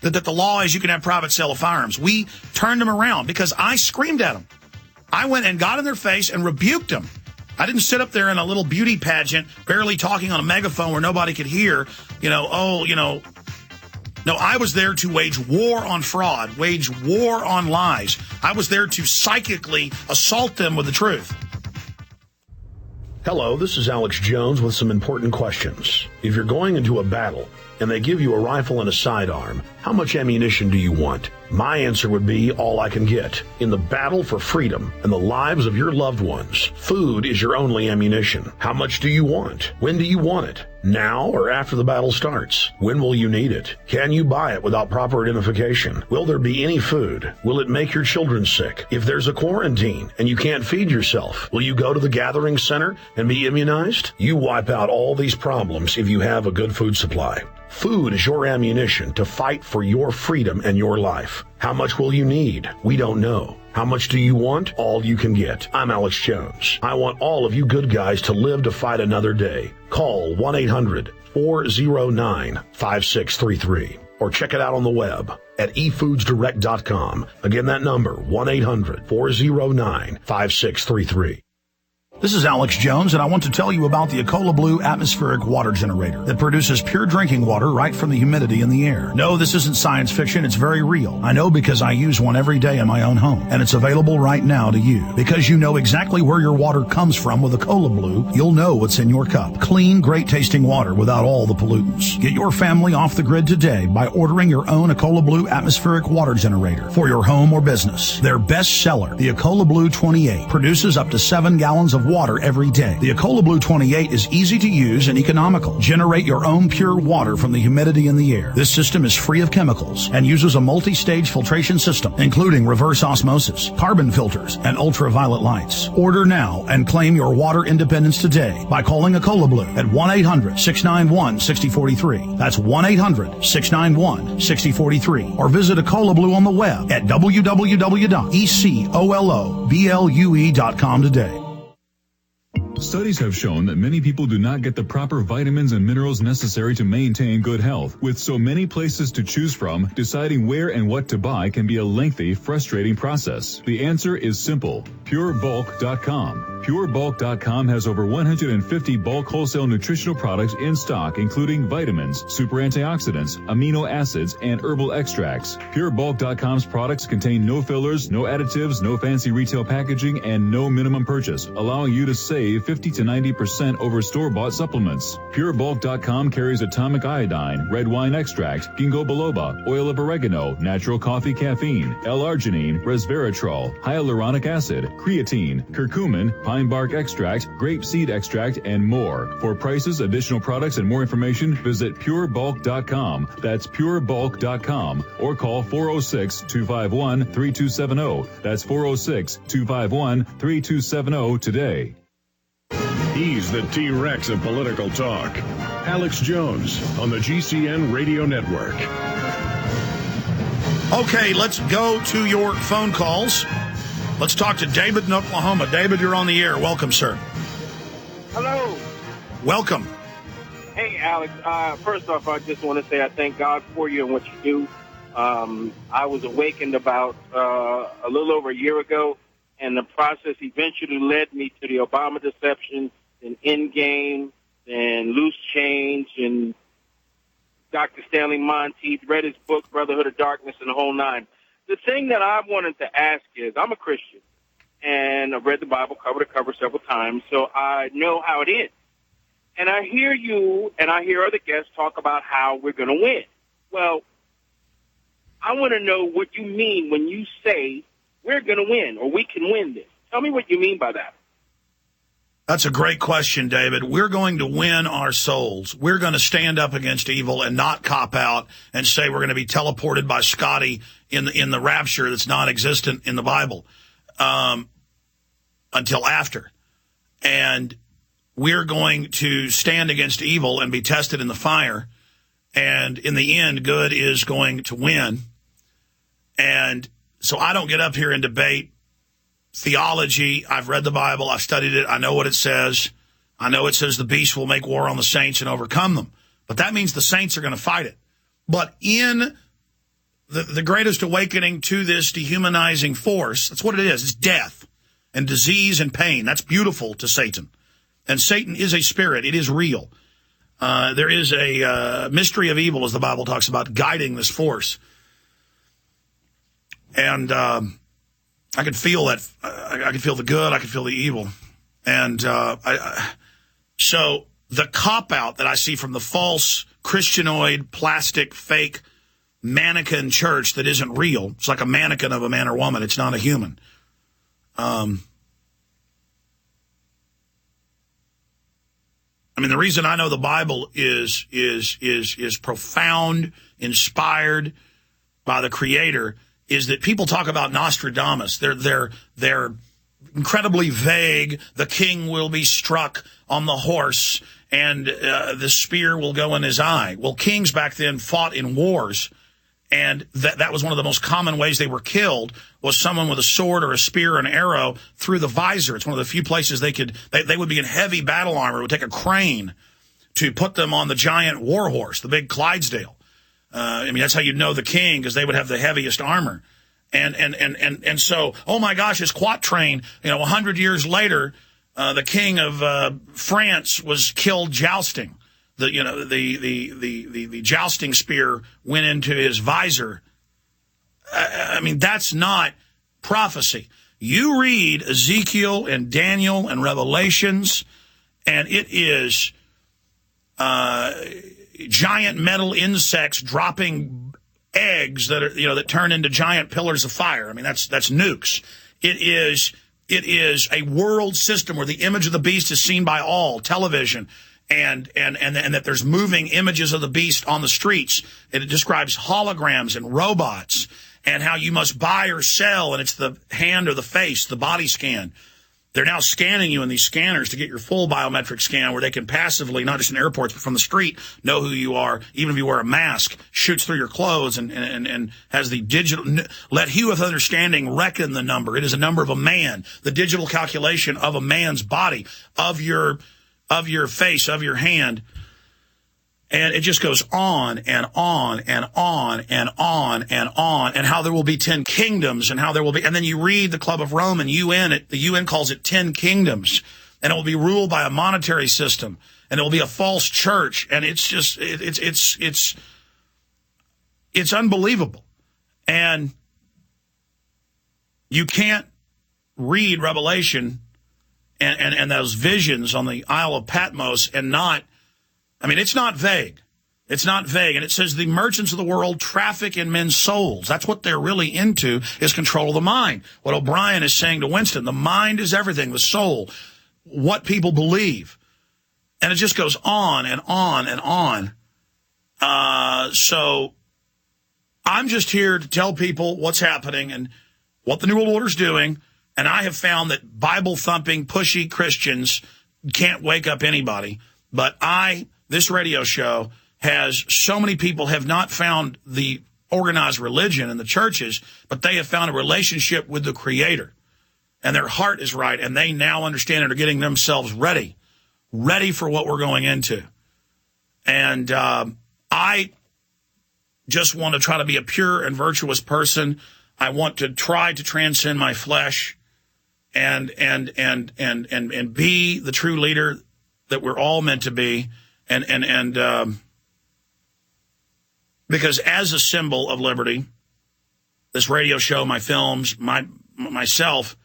that the law is you can have private sale of firearms. We turned them around because I screamed at them. I went and got in their face and rebuked them. I didn't sit up there in a little beauty pageant, barely talking on a megaphone where nobody could hear, No, I was there to wage war on fraud, wage war on lies. I was there to psychically assault them with the truth. Hello, this is Alex Jones with some important questions. If you're going into a battle and they give you a rifle and a sidearm, how much ammunition do you want? My answer would be all I can get. In the battle for freedom and the lives of your loved ones, food is your only ammunition. How much do you want? When do you want it? Now or after the battle starts? When will you need it? Can you buy it without proper identification? Will there be any food? Will it make your children sick? If there's a quarantine and you can't feed yourself, will you go to the gathering center and be immunized? You wipe out all these problems if you have a good food supply. Food is your ammunition to fight for your freedom and your life. How much will you need? We don't know. How much do you want? All you can get. I'm Alex Jones. I want all of you good guys to live to fight another day. Call 1-800-409-5633 or check it out on the web at efoodsdirect.com. Again, that number, 1-800-409-5633. This is Alex Jones, and I want to tell you about the Ecola Blue atmospheric water generator that produces pure drinking water right from the humidity in the air. No, this isn't science fiction. It's very real. I know because I use one every day in my own home, and it's available right now to you. Because you know exactly where your water comes from with Ecola Blue, you'll know what's in your cup. Clean, great-tasting water without all the pollutants. Get your family off the grid today by ordering your own Ecola Blue atmospheric water generator for your home or business. Their best seller, the Ecola Blue 28, produces up to 7 gallons of water every day. The Ecola Blue 28 is easy to use and economical. Generate your own pure water from the humidity in the air. This system is free of chemicals and uses a multi-stage filtration system, including reverse osmosis, carbon filters, and ultraviolet lights. Order now and claim your water independence today by calling Ecola Blue at 1-800-691-6043. That's 1-800-691-6043. Or visit Ecola Blue on the web at www.ecoloblu.com today. Studies have shown that many people do not get the proper vitamins and minerals necessary to maintain good health. With so many places to choose from, deciding where and what to buy can be a lengthy, frustrating process. The answer is simple. PureBulk.com. PureBulk.com has over 150 bulk wholesale nutritional products in stock, including vitamins, super antioxidants, amino acids, and herbal extracts. PureBulk.com's products contain no fillers, no additives, no fancy retail packaging, and no minimum purchase, allowing you to save 50 to 90% over store-bought supplements. PureBulk.com carries atomic iodine, red wine extract, ginkgo biloba, oil of oregano, natural coffee caffeine, L-arginine, resveratrol, hyaluronic acid, creatine, curcumin, pine bark extract, grape seed extract, and more. For prices, additional products, and more information, visit PureBulk.com. That's PureBulk.com. Or call 406-251-3270. That's 406-251-3270 today. He's the T-Rex of political talk. Alex Jones on the GCN Radio Network. Okay, let's go to your phone calls. Let's talk to David in Oklahoma. David, you're on the air. Welcome, sir. Hello. Welcome. Hey, Alex. First off, I just want to say I thank God for you and what you do. I was awakened about a little over a year ago, and the process eventually led me to the Obama deception, and Endgame, and Loose Change, and Dr. Stanley Monteith, read his book, Brotherhood of Darkness, and the whole nine. The thing that I wanted to ask is, I'm a Christian, and I've read the Bible cover to cover several times, so I know how it is. And I hear you and I hear other guests talk about how we're going to win. Well, I want to know what you mean when you say we're going to win or we can win this. Tell me what you mean by that. That's a great question, David. We're going to win our souls. We're going to stand up against evil and not cop out and say we're going to be teleported by Scotty in the rapture that's non-existent in the Bible until after. And we're going to stand against evil and be tested in the fire. And in the end, good is going to win. And so I don't get up here and debate theology. I've read the Bible. I've studied it. I know what it says. I know it says the beast will make war on the saints and overcome them. But that means the saints are going to fight it. But in the greatest awakening to this dehumanizing force, that's what it is. It's death and disease and pain. That's beautiful to Satan. And Satan is a spirit. It is real. There is a mystery of evil, as the Bible talks about, guiding this force. And I could feel that. I could feel the good. I could feel the evil. And so the cop-out that I see from the false Christianoid, plastic, fake mannequin church that isn't real. It's like a mannequin of a man or woman. It's not a human. I mean, the reason I know the Bible is profound, inspired by the Creator, is that people talk about Nostradamus. They're incredibly vague. The king will be struck on the horse, and the spear will go in his eye. Well, kings back then fought in wars, and that was one of the most common ways they were killed, was someone with a sword or a spear or an arrow through the visor. It's one of the few places they would be in heavy battle armor. It would take a crane to put them on the giant war horse, the big Clydesdale. I mean, that's how you'd know the king, because they would have the heaviest armor. And so, oh my gosh, his quatrain, 100 years later, the king of France was killed jousting. The jousting spear went into his visor. I mean, that's not prophecy. You read Ezekiel and Daniel and Revelations, and it is giant metal insects dropping eggs that are, that turn into giant pillars of fire. I mean, that's nukes. It is a world system where the image of the beast is seen by all, television, and that there's moving images of the beast on the streets. It describes holograms and robots and how you must buy or sell, and it's the hand or the face, the body scan. They're now scanning you in these scanners to get your full biometric scan, where they can passively, not just in airports, but from the street, know who you are, even if you wear a mask, shoots through your clothes, and has the digital, let he with understanding reckon the number. It is a number of a man, the digital calculation of a man's body, of your face, of your hand. And it just goes on and on and on and on and on, and how there will be 10 kingdoms, and how there will be, and then you read the Club of Rome and UN, the UN calls it 10 kingdoms, and it will be ruled by a monetary system, and it will be a false church, and it's just, it's unbelievable. And you can't read Revelation and those visions on the Isle of Patmos and not, I mean, it's not vague. It's not vague. And it says the merchants of the world traffic in men's souls. That's what they're really into, is control of the mind. What O'Brien is saying to Winston, the mind is everything, the soul, what people believe. And it just goes on and on and on. So I'm just here to tell people what's happening and what the New World Order's doing. And I have found that Bible-thumping, pushy Christians can't wake up anybody. But this radio show has so many people have not found the organized religion in the churches, but they have found a relationship with the Creator. And their heart is right, and they now understand and are getting themselves ready for what we're going into. And I just want to try to be a pure and virtuous person. I want to try to transcend my flesh and be the true leader that we're all meant to be. And because as a symbol of liberty, this radio show, my films, myself,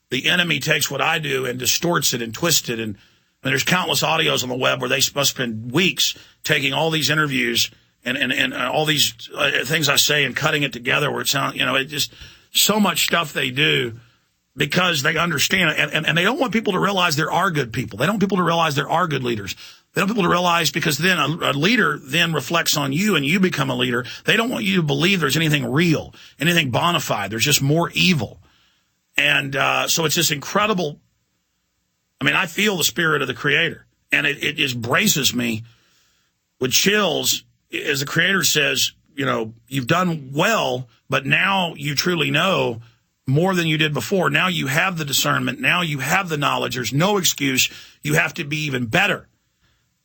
the enemy takes what I do and distorts it and twists it. And there's countless audios on the web where they must spend weeks taking all these interviews and all these things I say and cutting it together where it sounds, it just so much stuff they do because they understand it. And they don't want people to realize there are good people. They don't want people to realize there are good leaders. They don't want people to realize, because then a leader then reflects on you and you become a leader. They don't want you to believe there's anything real, anything bona fide. There's just more evil. And so it's this incredible, I feel the spirit of the Creator. And it just braces me with chills, as the Creator says, you've done well, but now you truly know more than you did before. Now you have the discernment. Now you have the knowledge. There's no excuse. You have to be even better.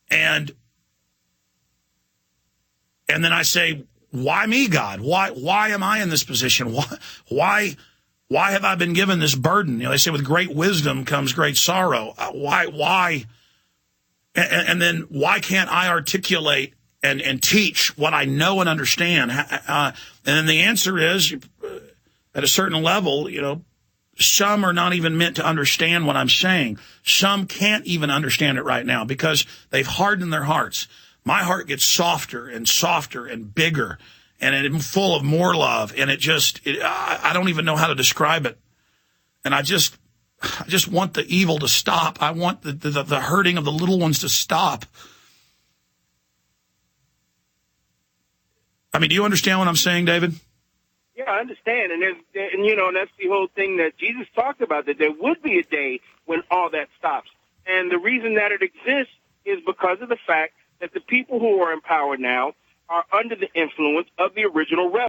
And then I say, why me, God? Why am I in this position? Why have I been given this burden? They say with great wisdom comes great sorrow. Why? And then why can't I articulate and teach what I know and understand? And then the answer is, at a certain level, some are not even meant to understand what I'm saying. Some can't even understand it right now because they've hardened their hearts. My heart gets softer and softer and bigger, and it's full of more love. And I don't even know how to describe it. And I just want the evil to stop. I want the hurting of the little ones to stop. I mean, do you understand what I'm saying, David? Yeah, I understand. And that's the whole thing that Jesus talked about, that there would be a day when all that stops. And the reason that it exists is because of the fact that the people who are in power now are under the influence of the original rebels.